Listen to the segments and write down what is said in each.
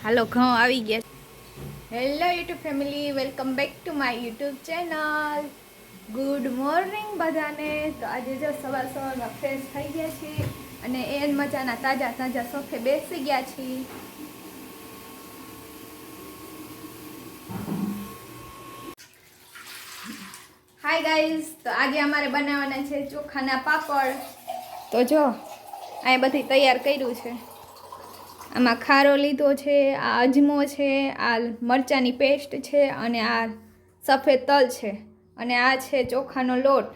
હાલો ઘઉં આવી ગયા. Hello YouTube family, welcome back to my YouTube channel. Good morning બધાને. તો આજે જો સવાર સવારમાં ફ્રેશ થઈ ગયા છીએ અને એન મજાના તાજા તાજા સોફે બેસી ગયા છીએ. હાય ગાઈઝ, તો આજે અમારે બનાવવાના છે ચોખાના પાપડ. તો જો આ બધી તૈયાર કર્યું છે. આમાં ખારો લીધો છે, આ અજમો છે, આ મરચાંની પેસ્ટ છે અને આ સફેદ તલ છે અને આ છે ચોખાનો લોટ.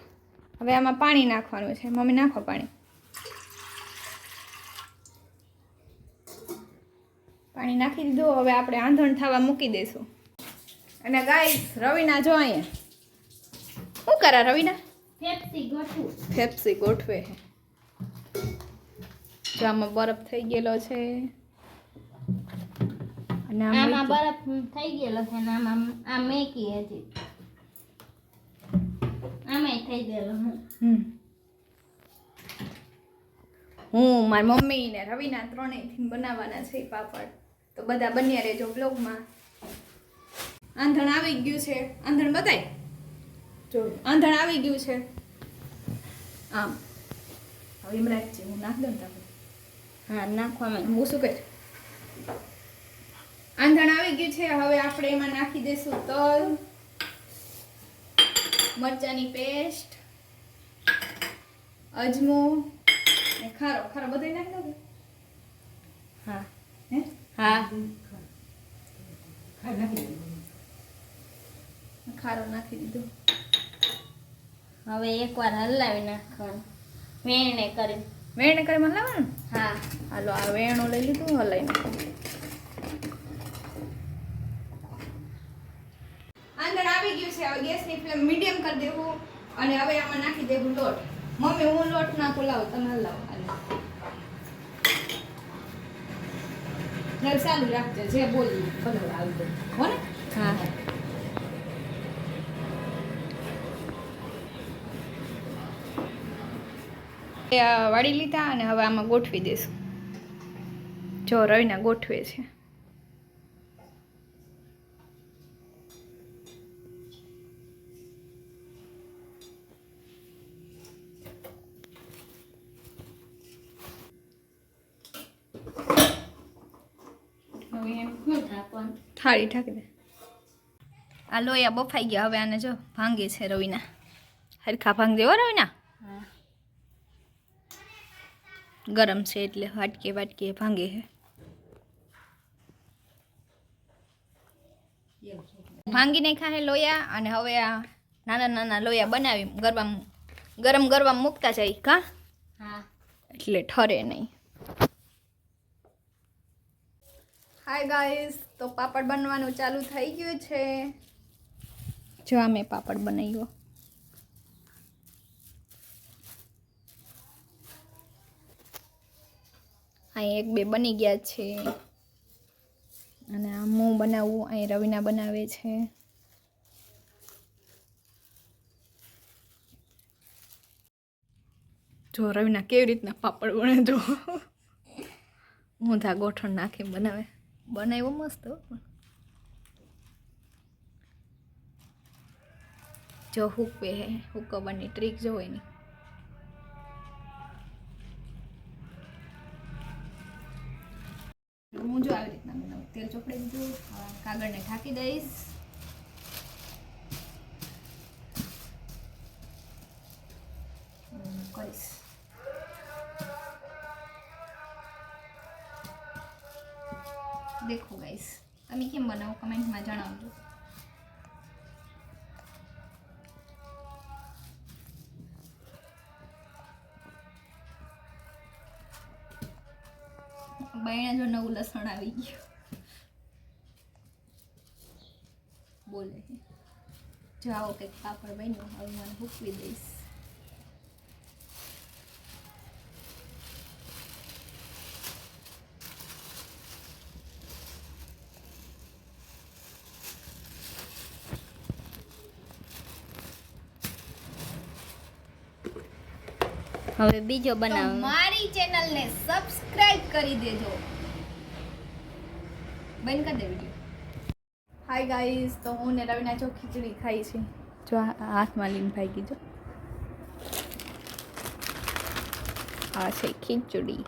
હવે આમાં પાણી નાખવાનું છે. મમ્મી નાખો પાણી. પાણી નાખી દીધું. હવે આપણે આંધણ થવા મૂકી દઈશું. અને ગાઈસ રવિના જો અહીંયા શું કરા રવિના? ફેપ્સી ગોઠવે છે. જો આમાં બરફ થઈ ગયેલો છે અને આમાં બરફ થઈ ગયેલો છે ને આમાં આ મેકી હજી આમે થઈ ગયેલો. હું મારી મમ્મી ને રવિના ત્રણેયથી બનાવવાના છે પાપડ. તો બધા બન્યા રહેજો બ્લોગમાં. આંધણ આવી ગયું છે. આંધણ બતાય. જો આંધણ આવી ગયું છે. આમ હવે એમ રાખજે, હું નાખ દઉં તમે. હા નાખવામાં હું શું કહે, આંધણ આવી ગયું છે. હવે આપણે એમાં નાખી દઈશું તલ, મરચાંની પેસ્ટ, અજમો ને ખારો. ખારો બધું નાખી દો. હા હે હા ખારો નાખી દીધો. હવે એકવાર હલાવી નાખવાનું વેણે કરી. વેણ કરી હલાવવાનું. હા હાલો આ વેણો લઈ લીધું, હલાવી નાખો. આંધણ આવી ગયું છે. હવે ગેસની ફ્લેમ મીડિયમ કરી દેવું અને હવે આમાં નાખી દેવું લોટ. મમ્મી હું લોટ નાખું, લાવો તમે હલાવો. હાલ ચાલુ રાખજે, જે બોલી ભલે આવી દે હો ને. હા વાળી લીધા અને હવે આમાં ગોઠવી દઈશું. જો રવિના ગોઠવે છે. હવે એમ શું થાપવાનું? થાળી ઢાંકી દે. આ લોયા બફાઈ ગયા. હવે આને જો ભાંગે છે રવિના. હરખા ભાંગ દેવો રવિના. હા ગરમ છે એટલે વાટકે વાટકે ભાંગે છે. ભાંગી નાખ્યા છે લોયા અને હવે આ નાના નાના લોયા બનાવી ગરમ ગરમ મૂકતા જાય કા, હા એટલે ઠરે નહીં. હાય ગાઈસ, તો પાપડ બનવાનું ચાલુ થઈ ગયું છે. જો અમે પાપડ બનાવ્યો. અહીં એક બે બની ગયા છે અને આ હું બનાવું, અહીં રવિના બનાવે છે. જો રવિના કેવી રીતના પાપડ બને. જો ઊંધા ગોઠણ નાખીને બનાવે. બનાવ્યો મસ્ત હો. પણ જો હુકવે હે, હુકવવાની ટ્રીક જો એની. હું જો આવી રીતના બનાવું. તેલ ચોપડી દીધું. કાગળને ઢાંકી દઈશ. કરીશ. દેખો ગાઈસ, તમે કેમ બનાવો કમેન્ટમાં જણાવજો. બહેણા જો નવું લસણ આવી ગયું બોલે. જો આવો કંઈક પાપડ બન્યો. હવે મને મૂકવી દઈશ. હવે બીજો તો બનાવો. મારી ચેનલને સબસ્ક્રાઇબ કરી દેજો. બંધ કરી દે વિડીયો. હાય ગાઈઝ, તો હું ને રવિના જો ખીચડી ખાઈ છે. જો હાથમાં લીન ભાઈ ગઈ જો. આ છે ખીચડી.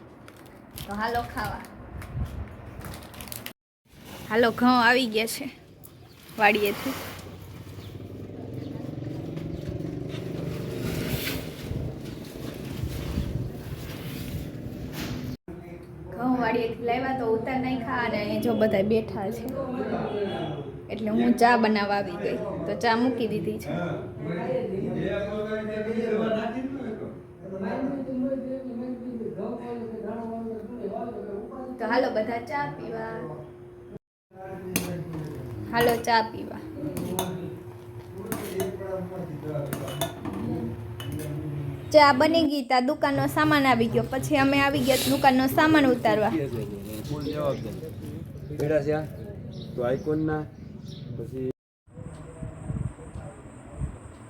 તો હાલો ખાવા. હાલો, ઘઉં આવી ગયા છે વાડીએથી. ઘઉં વાડીએથી લાવ્યા તો ઉતાર નાખ્યા અને અહીં જો બધા બેઠા છે એટલે હું ચા બનાવવા આવી ગઈ. તો ચા મૂકી દીધી છે. તો હાલો બધા ચા પીવા. હાલો ચા પીવા. ચા બની ગઈ તા દુકાનનો સામાન આવી ગયો. પછી અમે આવી ગયા દુકાનનો સામાન ઉતારવા. ફૂલ જવાબદારી બેડા છે તો આઇકોનના પછી.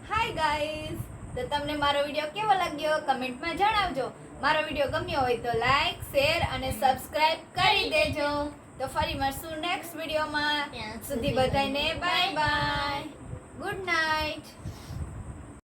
હાય ગાઈઝ, તો તમને મારો વિડીયો કેવો લાગ્યો કમેન્ટમાં જણાવજો. મારો વિડીયો ગમ્યો હોય તો લાઈક, શેર અને સબસ્ક્રાઇબ કરી દેજો. તો ફરી મળશું નેક્સ્ટ વિડીયોમાં. સુધી બધાને બાય બાય. Good night.